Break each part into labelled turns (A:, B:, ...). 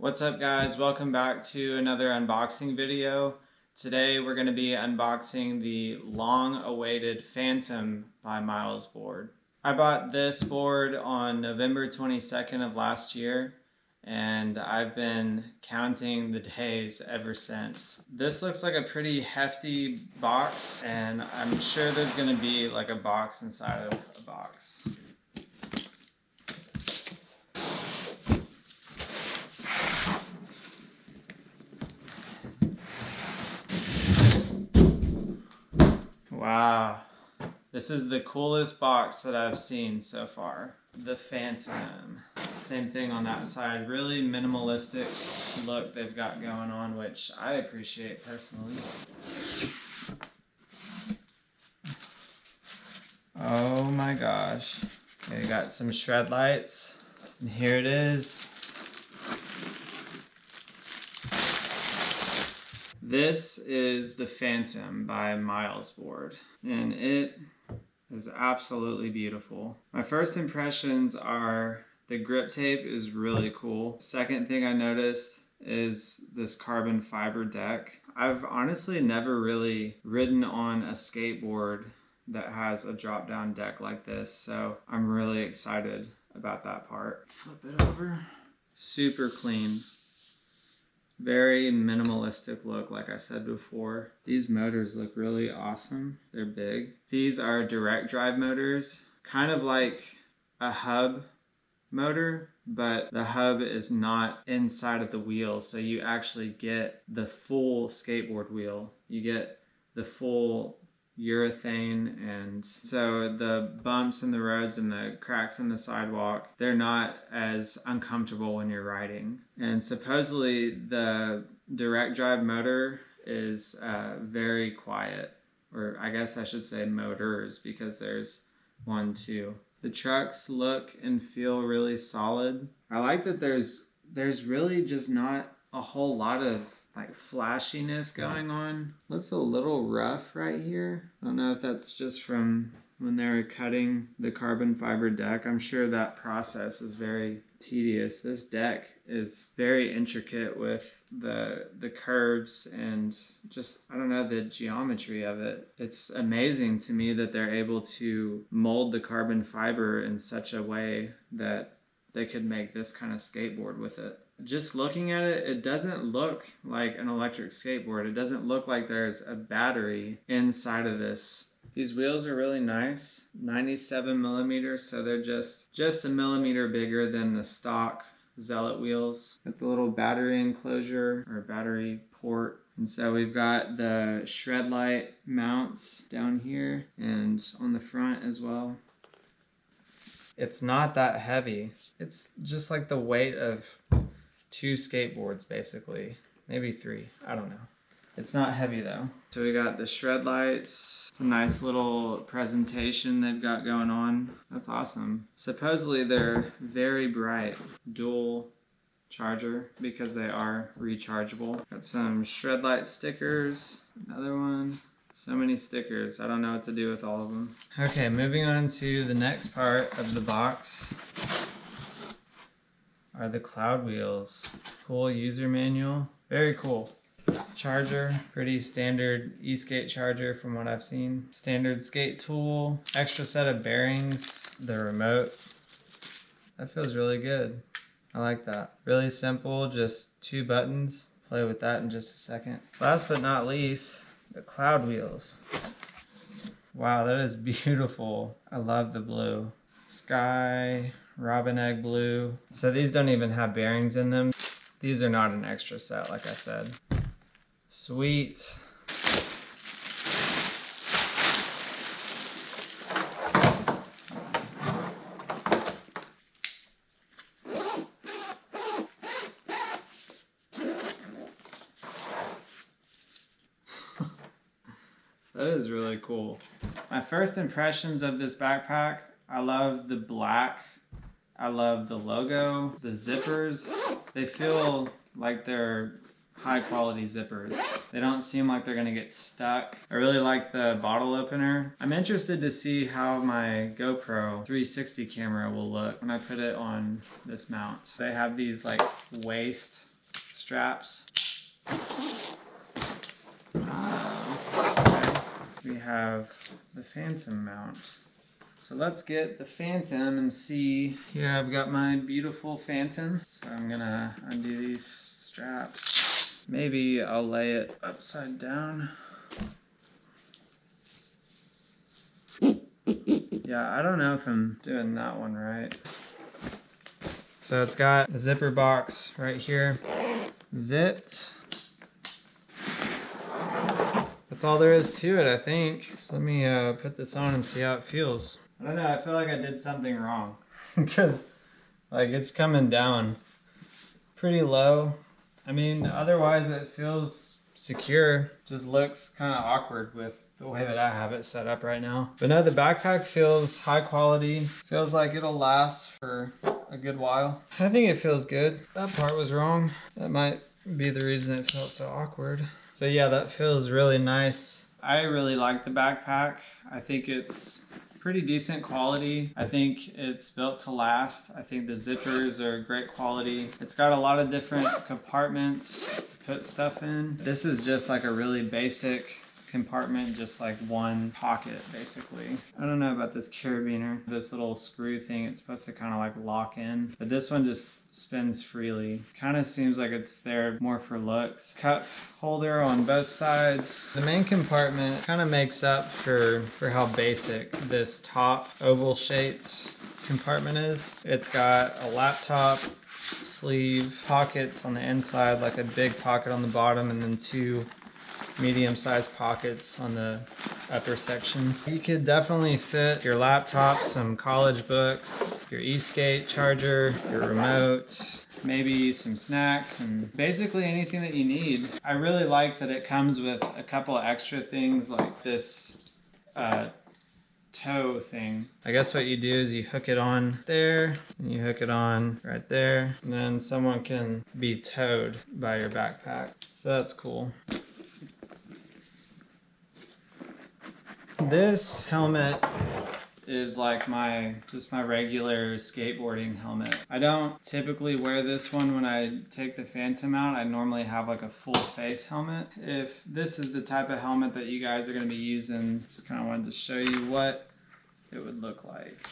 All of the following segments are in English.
A: What's up guys, welcome back to another unboxing video. Today we're going to be unboxing the long-awaited Phantom by Miles board. I bought this board on November 22nd of last year and I've been counting the days ever since. This looks like a pretty hefty box and I'm sure there's going to be like a box inside of a box. Wow, this is the coolest box that I've seen so far. The Phantom. Same thing on that side. Really minimalistic look they've got going on, which I appreciate personally. Oh my gosh. Okay, got some shred lights. And here it is. This is the Phantom by Miles board, and it is absolutely beautiful. My first impressions are the grip tape is really cool. Second thing I noticed is this carbon fiber deck. I've honestly never really ridden on a skateboard that has a drop down deck like this, so I'm really excited about that part. Flip it over. Super clean. Very minimalistic look, like I said before. These motors look really awesome. They're big. These are direct drive motors, kind of like a hub motor, but the hub is not inside of the wheel, so you actually get the full skateboard wheel. You get the full urethane, and so the bumps in the roads and the cracks in the sidewalk, they're not as uncomfortable when you're riding. And supposedly the direct drive motor is very quiet, or I guess I should say motors, because there's one, two. The trucks look and feel really solid. I like that there's really just not a whole lot of like flashiness going on. Looks a little rough right here. I don't know if that's just from when they were cutting the carbon fiber deck. I'm sure that process is very tedious. This deck is very intricate with the curves and just, I don't know, the geometry of it. It's amazing to me that they're able to mold the carbon fiber in such a way that they could make this kind of skateboard with it. Just looking at it, it doesn't look like an electric skateboard. It doesn't look like there's a battery inside of this. These wheels are really nice, 97 millimeters, so they're just a millimeter bigger than the stock Zealot wheels. Got the little battery enclosure or battery port. And so we've got the shred light mounts down here and on the front as well. It's not that heavy. It's just like the weight of 2 skateboards basically, maybe 3, I don't know. It's not heavy though. So we got the shred lights. It's a nice little presentation they've got going on. That's awesome. Supposedly they're very bright. Dual charger because they are rechargeable. Got some shred light stickers. Another one. So many stickers. I don't know what to do with all of them. Okay, moving on to the next part of the box are the Cloudwheels. Cool user manual. Very cool. Charger, pretty standard e-skate charger from what I've seen. Standard skate tool, extra set of bearings, the remote. That feels really good. I like that. Really simple, just 2 buttons. Play with that in just a second. Last but not least, the Cloudwheels. Wow, that is beautiful. I love the blue. Sky, robin egg blue. So these don't even have bearings in them. These are not an extra set, like I said. Sweet. That is really cool. My first impressions of this backpack, I love the black. I love the logo, the zippers. They feel like they're high quality zippers. They don't seem like they're gonna get stuck. I really like the bottle opener. I'm interested to see how my GoPro 360 camera will look when I put it on this mount. They have these like waist straps. Okay. We have the Phantom mount. So let's get the Phantom and see. Here I've got my beautiful Phantom. So I'm gonna undo these straps. Maybe I'll lay it upside down. Yeah, I don't know if I'm doing that one right. So it's got a zipper box right here, zipped. That's all there is to it, I think. So let me put this on and see how it feels. I don't know, I feel like I did something wrong because like it's coming down pretty low. I mean, otherwise it feels secure. Just looks kind of awkward with the way that I have it set up right now. But no, the backpack feels high quality. Feels like it'll last for a good while. I think it feels good. That part was wrong. That might be the reason it felt so awkward. So yeah, that feels really nice. I really like the backpack. I think it's pretty decent quality. I think it's built to last. I think the zippers are great quality. It's got a lot of different compartments to put stuff in. This is just like a really basic compartment, just like one pocket basically. I don't know about this carabiner, this little screw thing, it's supposed to kind of like lock in, but this one just spins freely. Kind of seems like it's there more for looks. Cup holder on both sides. The main compartment kind of makes up for how basic this top oval shaped compartment is. It's got a laptop, sleeve, pockets on the inside, like a big pocket on the bottom, and then two medium-sized pockets on the upper section. You could definitely fit your laptop, some college books, your e-skate charger, your remote, maybe some snacks, and basically anything that you need. I really like that it comes with a couple of extra things like this toe thing. I guess what you do is you hook it on there, and you hook it on right there, and then someone can be towed by your backpack. So that's cool. This helmet is like just my regular skateboarding helmet. I don't typically wear this one when I take the Phantom out. I normally have like a full face helmet. If this is the type of helmet that you guys are going to be using, just kind of wanted to show you what it would look like.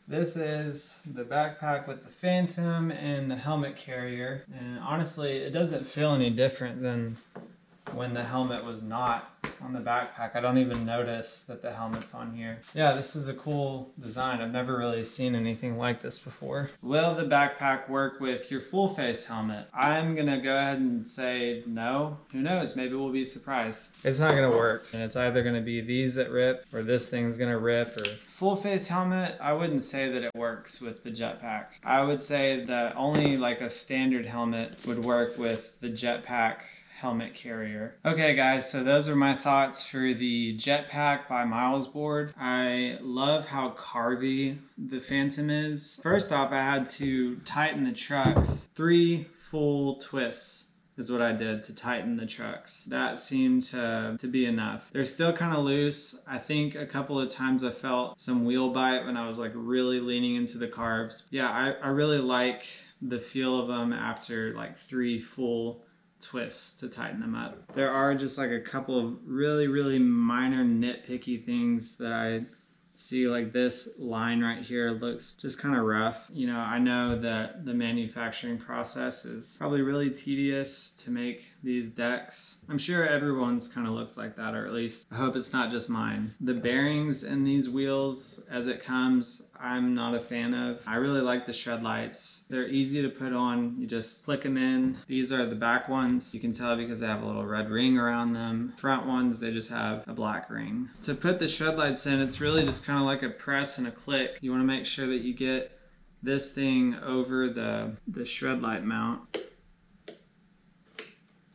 A: This is the backpack with the Phantom and the helmet carrier, and honestly it doesn't feel any different than when the helmet was not on the backpack. I don't even notice that the helmet's on here. Yeah, this is a cool design. I've never really seen anything like this before. Will the backpack work with your full face helmet? I'm gonna go ahead and say no. Who knows, maybe we'll be surprised. It's not gonna work, and it's either gonna be these that rip or this thing's gonna rip. Or full face helmet, I wouldn't say that it works with the jetpack. I would say that only like a standard helmet would work with the jetpack helmet carrier. Okay guys, so those are my thoughts for the jetpack by Miles board. I love how carvy the Phantom is. First off, I had to tighten the trucks. 3 full twists is what I did to tighten the trucks. That seemed to be enough. They're still kind of loose. I think a couple of times I felt some wheel bite when I was like really leaning into the carbs. Yeah, I really like the feel of them after like 3 full twists to tighten them up. There are just like a couple of really minor nitpicky things that I see, like this line right here looks just kind of rough. You know, I know that the manufacturing process is probably really tedious to make these decks. I'm sure everyone's kind of looks like that, or at least I hope it's not just mine. The bearings in these wheels as it comes, I'm not a fan of. I really like the shed lights. They're easy to put on. You just click them in. These are the back ones. You can tell because they have a little red ring around them. Front ones, they just have a black ring. To put the shed lights in, it's really just kind of like a press and a click. You want to make sure that you get this thing over the shred light mount.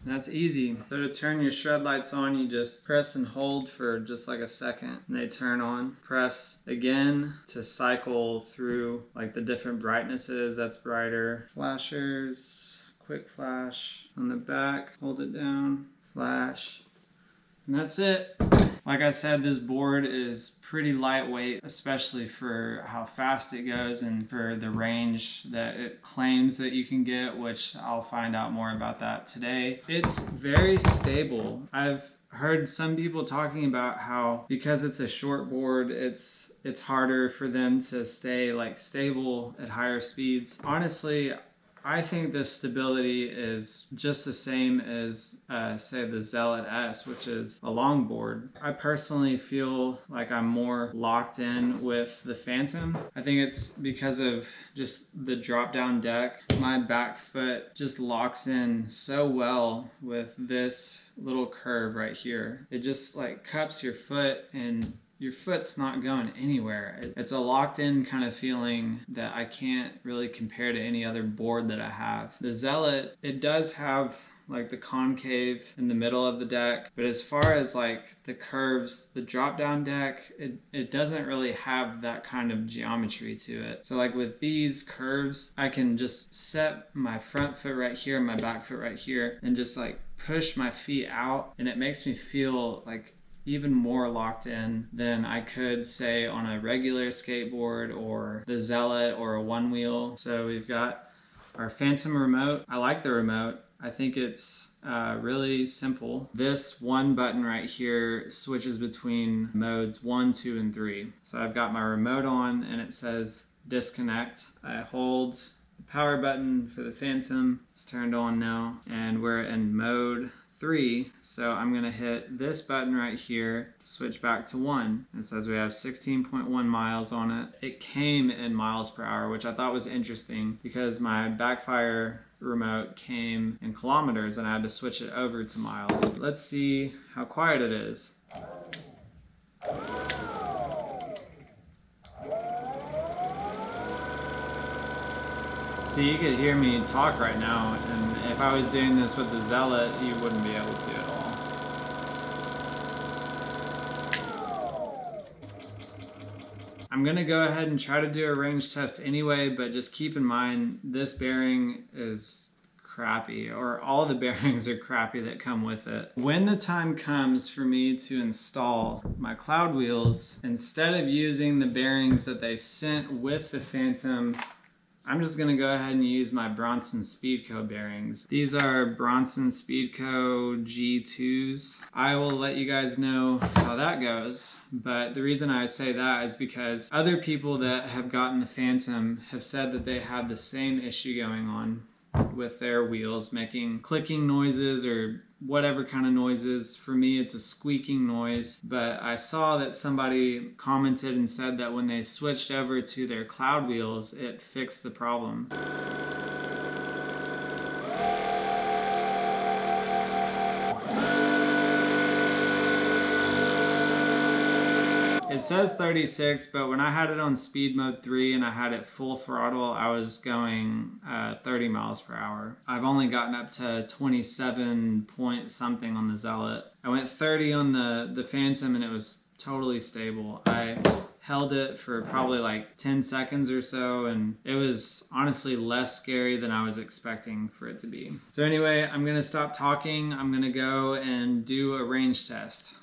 A: And that's easy. So to turn your shed lights on, you just press and hold for just like a second and they turn on. Press again to cycle through like the different brightnesses. That's brighter. Flashers, quick flash on the back, hold it down, flash, and that's it. Like I said, this board is pretty lightweight, especially for how fast it goes and for the range that it claims that you can get, which I'll find out more about that today. It's very stable. I've heard some people talking about how because it's a short board, it's harder for them to stay like stable at higher speeds. Honestly, I think the stability is just the same as say the Zealot S, which is a long board. I personally feel like I'm more locked in with the Phantom. I think it's because of just the drop down deck. My back foot just locks in so well with this little curve right here. It just like cups your foot and your foot's not going anywhere. It's a locked in kind of feeling that I can't really compare to any other board that I have. The Zealot, it does have like the concave in the middle of the deck, but as far as like the curves, the drop down deck, it doesn't really have that kind of geometry to it. So like with these curves, I can just set my front foot right here, my back foot right here, and just like push my feet out, and it makes me feel like even more locked in than I could say on a regular skateboard or the Zealot or a one wheel. So we've got our Phantom remote. I like the remote. I think it's really simple. This one button right here switches between modes 1, 2, and 3. So I've got my remote on and it says disconnect. I hold the power button for the Phantom. It's turned on now and we're in mode 3, so I'm gonna hit this button right here to switch back to 1. It says we have 16.1 miles on it. It came in miles per hour, which I thought was interesting because my backfire remote came in kilometers and I had to switch it over to miles. Let's see how quiet it is. So you could hear me talk right now, and if I was doing this with the Zealot, you wouldn't be able to at all. I'm gonna go ahead and try to do a range test anyway, but just keep in mind this bearing is crappy, or all the bearings are crappy that come with it. When the time comes for me to install my Cloudwheels, instead of using the bearings that they sent with the Phantom, I'm just gonna go ahead and use my Bronson Speedco bearings. These are Bronson Speedco G2s. I will let you guys know how that goes, but the reason I say that is because other people that have gotten the Phantom have said that they have the same issue going on with their wheels, making clicking noises or whatever kind of noises. For me, it's a squeaking noise, but I saw that somebody commented and said that when they switched over to their Cloudwheels, it fixed the problem. It says 36, but when I had it on speed mode 3 and I had it full throttle, I was going 30 miles per hour. I've only gotten up to 27 point something on the Zealot. I went 30 on the Phantom and it was totally stable. I held it for probably like 10 seconds or so, and it was honestly less scary than I was expecting for it to be. So anyway, I'm gonna stop talking. I'm gonna go and do a range test.